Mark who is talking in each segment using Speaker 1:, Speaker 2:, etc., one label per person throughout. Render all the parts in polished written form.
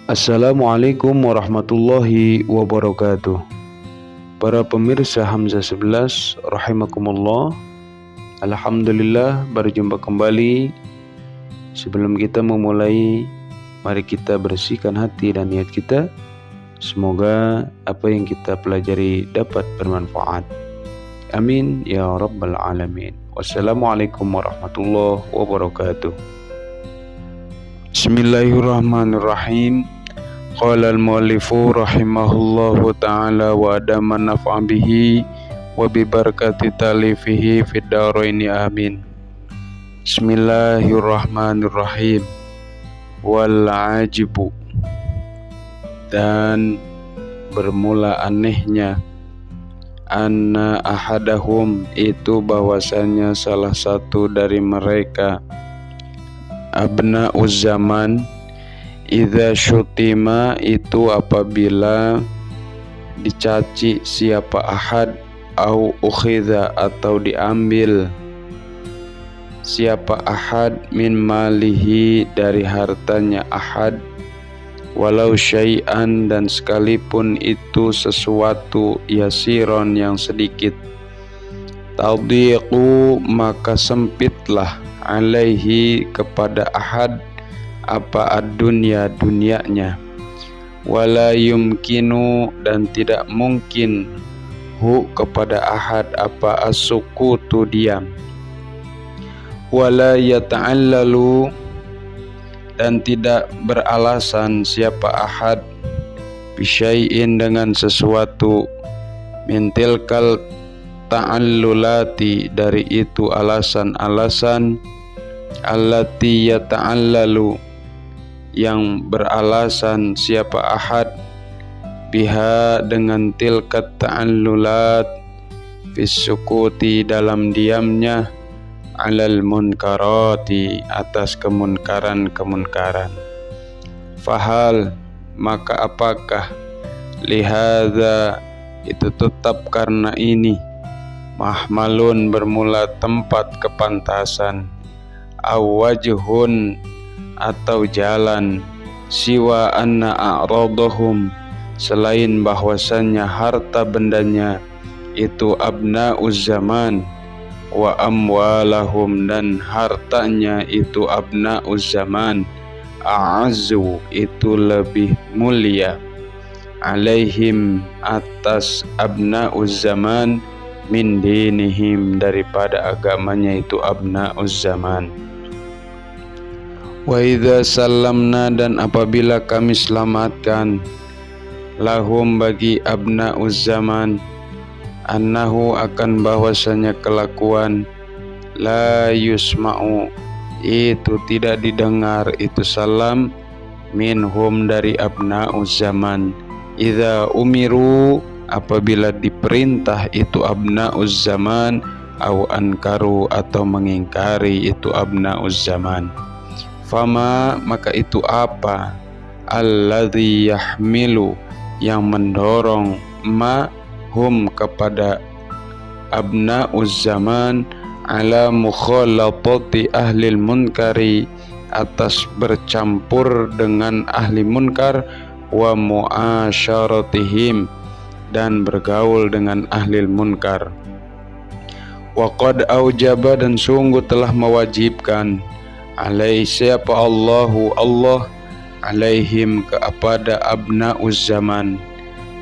Speaker 1: Assalamualaikum warahmatullahi wabarakatuh. Para pemirsa Hamzah 11 rahimakumullah. Alhamdulillah berjumpa kembali. Sebelum kita memulai, mari kita bersihkan hati dan niat kita. Semoga apa yang kita pelajari dapat bermanfaat. Amin ya rabbal alamin. Wassalamualaikum warahmatullahi wabarakatuh. Bismillahirrahmanirrahim. Qala al-muallifu rahimahullahu ta'ala wa adama naf'a bihi wa bi barakati talifihi fid dharaini amin. Bismillahirrahmanirrahim. Wal ajibu, dan bermula anehnya, anna ahadahum, itu bahwasanya salah satu dari mereka, abna'uz zaman, idza syutima, itu apabila dicaci siapa ahad, au ukhidha, atau diambil siapa ahad, min malihi, dari hartanya ahad, walau syai'an, dan sekalipun itu sesuatu, yasiron, yang sedikit, tadhiqu, maka sempitlah, alaihi, kepada ahad, apa ad-dunya, dunianya, wala yumkinu, dan tidak mungkin, hu, kepada ahad, apa as-sukutu, diam, wala yata'allalu, dan tidak beralasan siapa ahad, bisyai'in, dengan sesuatu, min tilkal ta'allulati, dari itu alasan-alasan, allati yata'allalu, yang beralasan siapa ahad, biha, dengan tilkat ta'allulat, fisukuti, dalam diamnya, alal munkarati, atas kemunkaran-kemunkaran. Fahal, maka apakah, lihadza, itu tetap karena ini, mahmalun, bermula tempat kepantasan, awajhun, atau jalan, siwa anna a'radahum, selain bahwasannya harta bendanya itu abna'uz zaman, wa amwalahum, dan hartanya itu abna'uz zaman, a'azzu, itu lebih mulia, alaihim, atas abna'uz zaman, min dinihim, daripada agamanya itu abna'uz zaman. Wa idza sallamna, dan apabila kami selamatkan, lahum, bagi abna'uz zaman, annahu, akan bahwasanya kelakuan, la yusma'u, itu tidak didengar itu salam, minhum, dari abna'uz zaman, idza umiru, apabila diperintah itu abna'uz zaman, au ankaru, atau mengingkari itu abna'uz zaman. Fama, maka itu apa, alladzi yahmilu, yang mendorong, ma, hum, kepada abna'uz zaman, ala mukhalatati ahlil munkari, atas bercampur dengan ahli munkar, wa mu'asyaratihim, dan bergaul dengan ahli munkar. Wa qad aujaba, dan sungguh telah mewajibkan, alaihi, siapa Allahu, Allah, alaihim, kepada abna'uz zaman,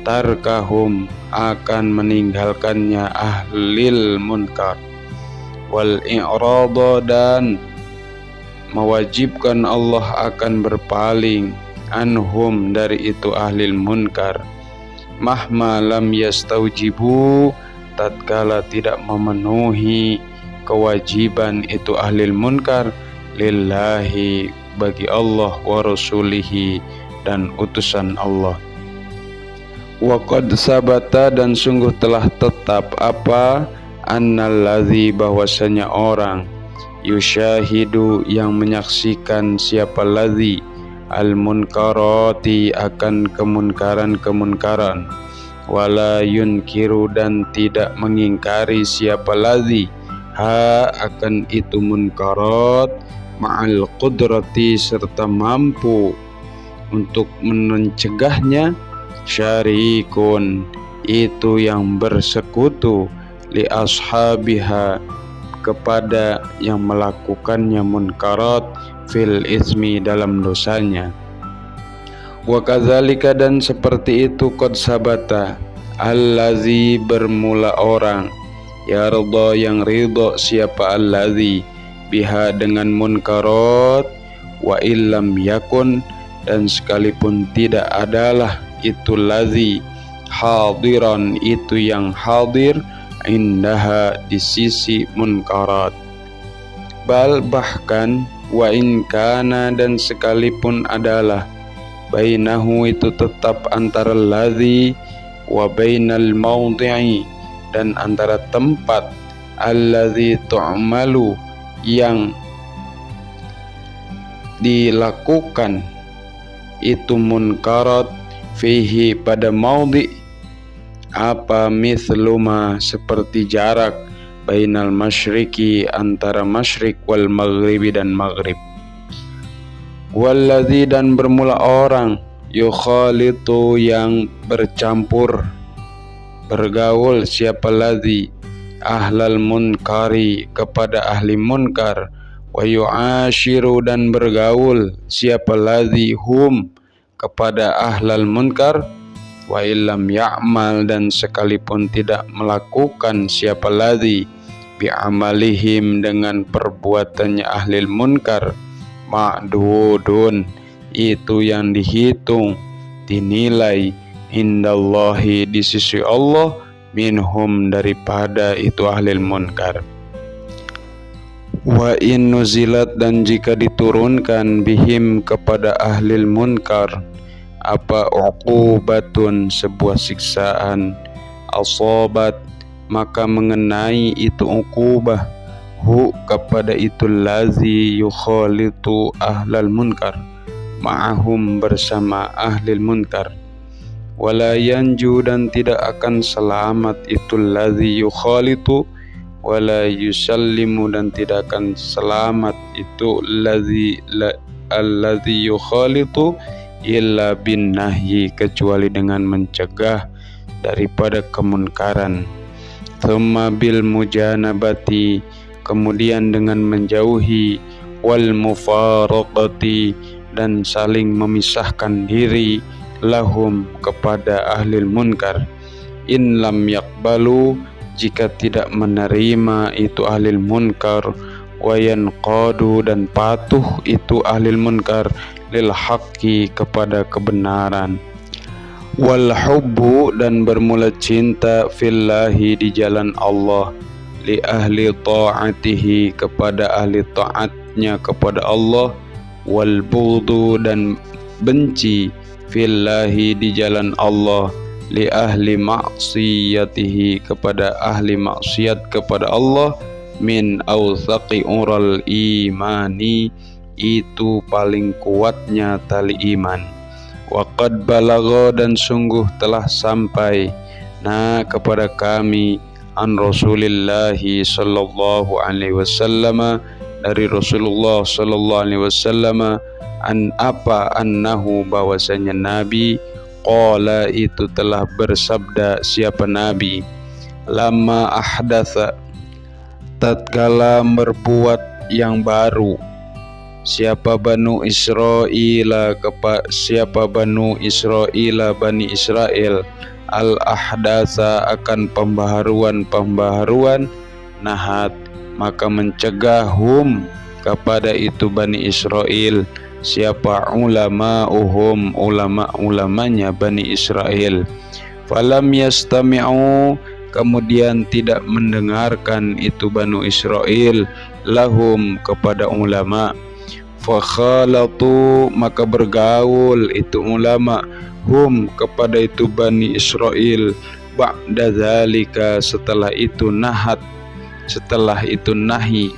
Speaker 1: tarkahum, akan meninggalkannya ahlil munkar, wal i'rada, dan mewajibkan Allah akan berpaling, anhum, dari itu ahlil munkar, mahma lam yastaujibu, tatkala tidak memenuhi kewajiban itu ahlil munkar, lillahi, bagi Allah, wa rasulihi, dan utusan Allah. Wa qad sabata, dan sungguh telah tetap apa, annalladzi, bahwasanya orang, yushahidu, yang menyaksikan siapa ladzi, al munkarati, akan kemunkaran-kemunkaran, wala yunkiru, dan tidak mengingkari siapa ladzi, ha, akan itu munkarat, ma'al qudrati, serta mampu, untuk mencegahnya, syarikun itu yang bersekutu, li ashabiha kepada yang melakukannya munkarat, fil ismi dalam dosanya. Wa kadzalika dan seperti itu qad sabata allazi bermula orang, yarda yang ridha siapa allazi biha dengan munkarat, wa illam yakun dan sekalipun tidak adalah itu lazi hadiran itu yang hadir indaha di sisi munkarat, bal bahkan wa in kana dan sekalipun adalah bainahu itu tetap antara lazi wa bainal mawdi'i dan antara tempat allazi tu'malu yang dilakukan itu munkarat, fihi pada maudhi apa misluma seperti jarak bainal masyriqi antara masyrik wal maghribi dan maghrib. Walladzi dan bermula orang yukhalitu yang bercampur bergaul siapa ladzi ahlal munkari kepada ahli munkar, wa yu'ashiru dan bergaul siapa ladzi hum kepada ahlal munkar, wa illam ya'mal dan sekalipun tidak melakukan siapa ladzi bi'amalihim dengan perbuatannya ahli munkar, ma'dudun itu yang dihitung dinilai indallahi di sisi Allah minhum daripada itu ahli munkar. Wa in nuzilat dan jika diturunkan bihim kepada ahli munkar apa uqubatun sebuah siksaan, asobat maka mengenai itu uqubah hu kepada itu lazi yukhalitu ahlal munkar ma'ahum bersama ahli munkar, wala yanju dan tidak akan selamat itu ladzi yukhalitu, wala yusallimu dan tidak akan selamat itu alladzi yukhalitu illa bin nahyi kecuali dengan mencegah daripada kemunkaran. Thumma bil mujanabati kemudian dengan menjauhi, wal mufaraqati dan saling memisahkan diri, lahum kepada ahli munkar, in lam yakbalu jika tidak menerima itu ahli munkar, wa yanqadu dan patuh itu ahli munkar lil haqqi kepada kebenaran, wal hubbu dan bermula cinta fillahi di jalan Allah, li ahli ta'atihi kepada ahli taatnya kepada Allah, wal bughdu dan benci fillahi di jalan Allah, li ahli maksiyatihi kepada ahli maksiat kepada Allah, min awthaqi ural imani itu paling kuatnya tali iman. Wa qad balagha dan sungguh telah sampai kepada kami an Rasulillahi sallallahu alaihi wasallam dari Rasulullah sallallahu alaihi wasallam an apa annahu bahwasanya Nabi qala itu telah bersabda siapa Nabi, lama ahdatsa tatkala berbuat yang baru siapa Bani Israil Bani Israel al ahdatsa akan pembaharuan nahat maka mencegah kepada itu Bani Israel siapa ulama-ulamanya Bani Israel, falam yastami'u kemudian tidak mendengarkan itu Bani Israel lahum kepada ulama, fakhalatu maka bergaul itu ulama kepada itu Bani Israel, ba'da dzalika setelah itu nahi,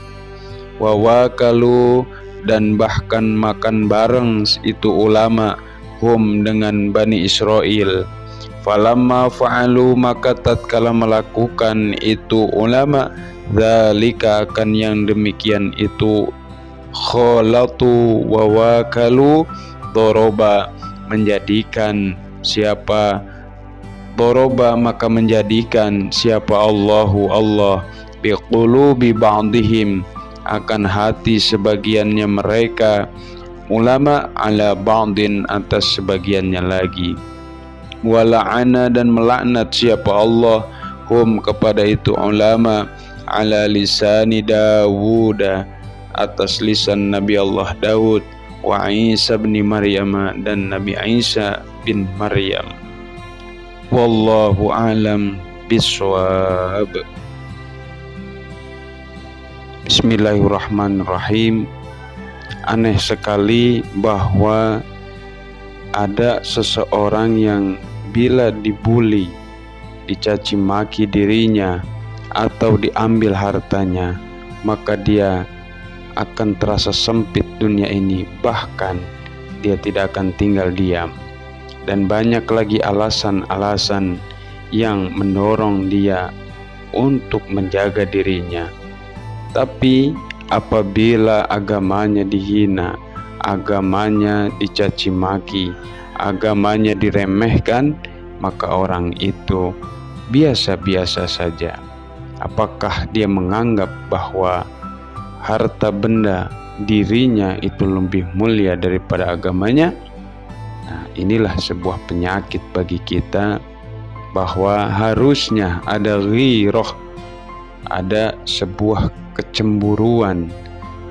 Speaker 1: wa wakalu dan bahkan makan bareng itu ulama dengan Bani Israel, falamma fa'alu maka tatkala melakukan itu ulama dzalika akan yang demikian itu khalatu wa wakalu doroba menjadikan siapa, doroba maka menjadikan siapa Allahu Allah biqulubi ba'dihim akan hati sebagiannya mereka, ulama ala ba'din atas sebagiannya lagi, wala'ana dan melaknat siapa Allah hum kepada itu ulama ala lisani Dawud atas lisan Nabi Allah Daud, wa Isa bin Maryam dan Nabi Isa bin Maryam. Wallahu a'lam bishawab. Bismillahirrahmanirrahim. Aneh sekali bahwa ada seseorang yang bila dibuli, dicaci maki dirinya atau diambil hartanya, maka dia akan terasa sempit dunia ini, bahkan dia tidak akan tinggal diam. Dan banyak lagi alasan-alasan yang mendorong dia untuk menjaga dirinya. Tapi apabila agamanya dihina, agamanya dicaci maki, agamanya diremehkan, maka orang itu biasa-biasa saja. Apakah dia menganggap bahwa harta benda dirinya itu lebih mulia daripada agamanya? Nah, inilah sebuah penyakit bagi kita, bahwa harusnya ada ghirah, ada sebuah kecemburuan,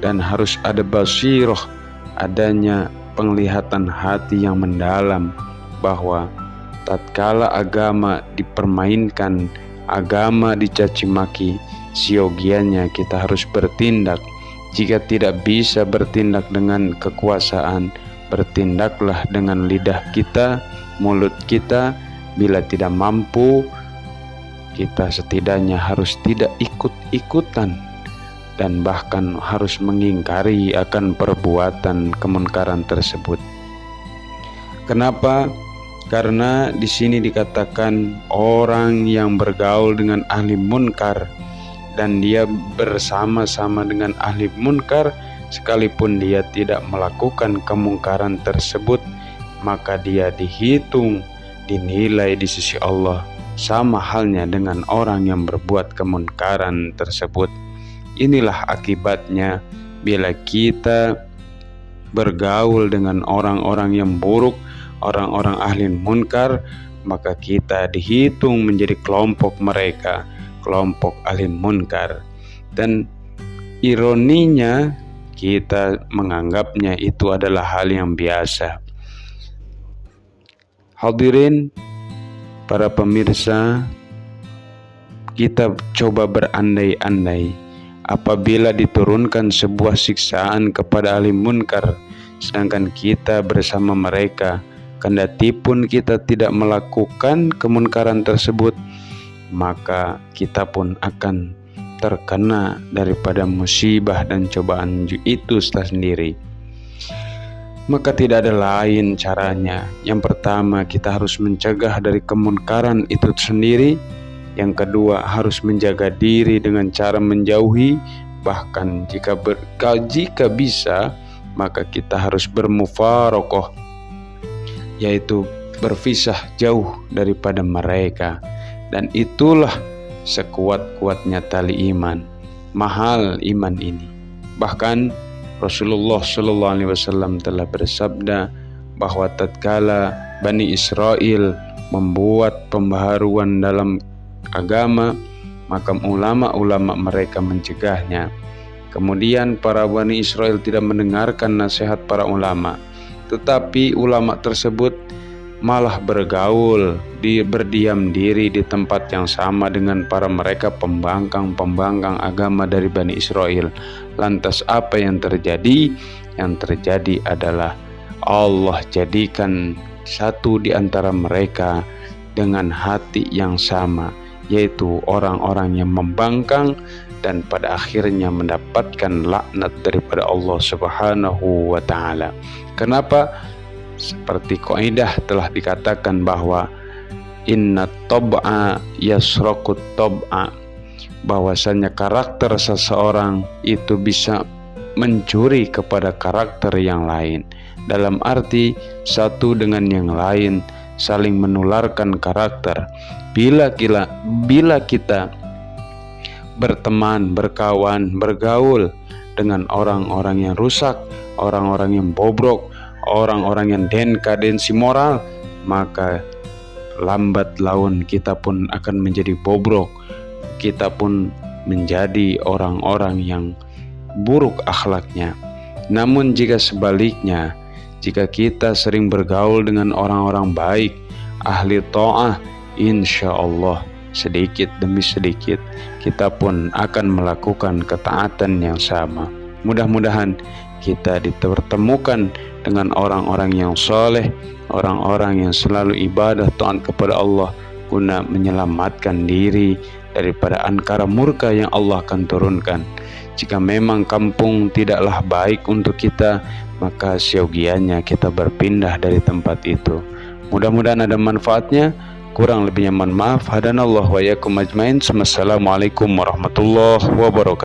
Speaker 1: dan harus ada basirah, adanya penglihatan hati yang mendalam, bahwa tatkala agama dipermainkan, agama dicaci maki, siogianya kita harus bertindak. Jika tidak bisa bertindak dengan kekuasaan, bertindaklah dengan lidah kita, mulut kita. Bila tidak mampu, kita setidaknya harus tidak ikut-ikutan dan bahkan harus mengingkari akan perbuatan kemunkaran tersebut. Kenapa? Karena di sini dikatakan orang yang bergaul dengan ahli munkar dan dia bersama-sama dengan ahli munkar, sekalipun dia tidak melakukan kemungkaran tersebut, maka dia dihitung, dinilai di sisi Allah sama halnya dengan orang yang berbuat kemunkaran tersebut. Inilah akibatnya bila kita bergaul dengan orang-orang yang buruk, orang-orang ahli munkar, maka kita dihitung menjadi kelompok mereka, kelompok ahli munkar. Dan ironinya, kita menganggapnya itu adalah hal yang biasa. Hadirin para pemirsa, kita coba berandai-andai apabila diturunkan sebuah siksaan kepada ahli munkar, sedangkan kita bersama mereka, kendati pun kita tidak melakukan kemunkaran tersebut, maka kita pun akan terkena daripada musibah dan cobaan itu sendiri. Maka tidak ada lain caranya. Yang pertama, kita harus mencegah dari kemunkaran itu sendiri. Yang kedua, harus menjaga diri dengan cara menjauhi. Bahkan jika bisa, maka kita harus bermufarokoh, yaitu berpisah jauh daripada mereka. Dan itulah sekuat-kuatnya tali iman. Mahal iman ini. Bahkan Rasulullah SAW telah bersabda bahwa tatkala Bani Israel membuat pembaharuan dalam agama, maka ulama-ulama mereka mencegahnya. Kemudian para Bani Israel tidak mendengarkan nasihat para ulama, tetapi ulama tersebut malah bergaul, berdiam diri di tempat yang sama dengan para mereka pembangkang agama dari Bani Israel. Lantas apa yang terjadi? Yang terjadi adalah Allah jadikan satu di antara mereka dengan hati yang sama, yaitu orang-orang yang membangkang dan pada akhirnya mendapatkan laknat daripada Allah Subhanahu wa Ta'ala. Kenapa? Seperti kaidah telah dikatakan bahwa inna tab'a yasraqut tab'a, bahwasanya karakter seseorang itu bisa mencuri kepada karakter yang lain. Dalam arti satu dengan yang lain saling menularkan karakter. Bila kita berteman, berkawan, bergaul dengan orang-orang yang rusak, orang-orang yang bobrok, orang-orang yang dekadensi moral, maka lambat laun kita pun akan menjadi bobrok. Kita pun menjadi orang-orang yang buruk akhlaknya. Namun jika sebaliknya, jika kita sering bergaul dengan orang-orang baik, ahli ta'ah, insya Allah sedikit demi sedikit kita pun akan melakukan ketaatan yang sama. Mudah-mudahan kita dipertemukan dengan orang-orang yang soleh, orang-orang yang selalu ibadah taat kepada Allah guna menyelamatkan diri daripada ankara murka yang Allah akan turunkan. Jika memang kampung tidaklah baik untuk kita, maka siogianya kita berpindah dari tempat itu. Mudah-mudahan ada manfaatnya. Kurang lebihnya mohon maaf. Hadanallahu wa iyyakum ajmain. Wassalamualaikum warahmatullahi wabarakatuh.